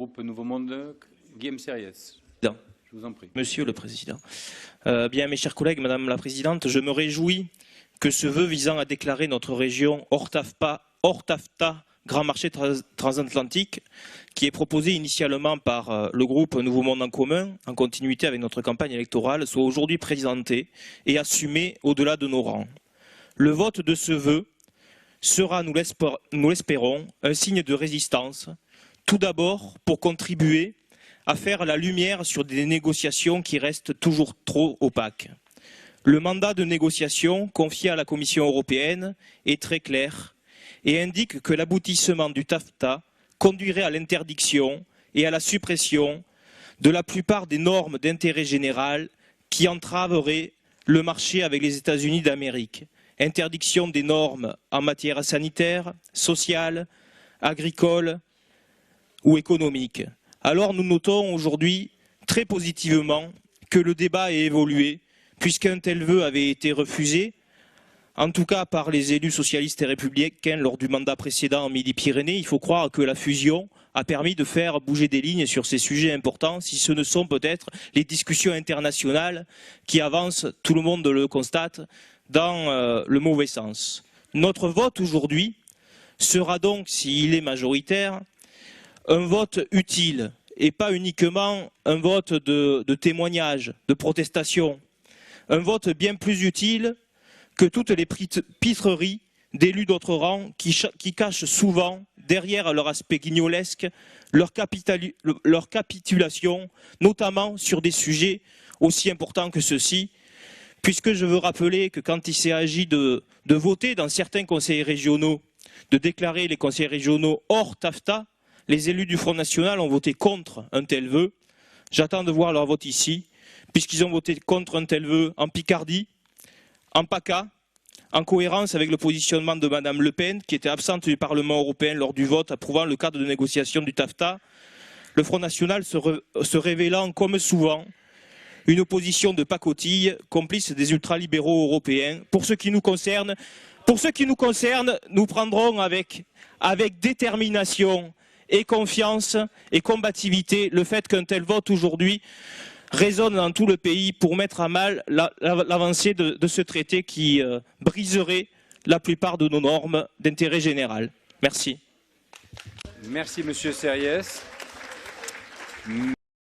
Groupe Nouveau Monde, Guillaume Sériès. Je vous en prie. Monsieur le Président. Bien, mes chers collègues, Madame la Présidente, je me réjouis que ce vœu visant à déclarer notre région hors TAFTA, grand marché transatlantique, qui est proposé initialement par le groupe Nouveau Monde en commun, en continuité avec notre campagne électorale, soit aujourd'hui présenté et assumé au-delà de nos rangs. Le vote de ce vœu sera, nous l'espérons, un signe de résistance, tout d'abord pour contribuer à faire la lumière sur des négociations qui restent toujours trop opaques. Le mandat de négociation confié à la Commission européenne est très clair et indique que l'aboutissement du TAFTA conduirait à l'interdiction et à la suppression de la plupart des normes d'intérêt général qui entraveraient le marché avec les États-Unis d'Amérique. Interdiction des normes en matière sanitaire, sociale, agricole ou économique. Alors nous notons aujourd'hui très positivement que le débat ait évolué, puisqu'un tel vœu avait été refusé, en tout cas par les élus socialistes et républicains lors du mandat précédent en Midi-Pyrénées. Il faut croire que la fusion a permis de faire bouger des lignes sur ces sujets importants, si ce ne sont peut-être les discussions internationales qui avancent, tout le monde le constate, dans le mauvais sens. Notre vote aujourd'hui sera donc, s'il est majoritaire, un vote utile et pas uniquement un vote de témoignage, de protestation. Un vote bien plus utile que toutes les pitreries d'élus d'autres rangs qui cachent souvent, derrière leur aspect guignolesque, leur capitulation, notamment sur des sujets aussi importants que ceux-ci, puisque je veux rappeler que quand il s'est agi de voter dans certains conseils régionaux, de déclarer les conseils régionaux hors TAFTA, les élus du Front National ont voté contre un tel vœu. J'attends de voir leur vote ici, puisqu'ils ont voté contre un tel vœu en Picardie, en PACA, en cohérence avec le positionnement de Mme Le Pen, qui était absente du Parlement européen lors du vote approuvant le cadre de négociation du TAFTA, le Front National se révélant, comme souvent, une opposition de pacotille, complice des ultralibéraux européens. Pour ce qui nous concerne, nous prendrons avec détermination et confiance et combativité le fait qu'un tel vote aujourd'hui résonne dans tout le pays pour mettre à mal l'avancée de ce traité qui briserait la plupart de nos normes d'intérêt général. Merci. Merci, Monsieur Sériès.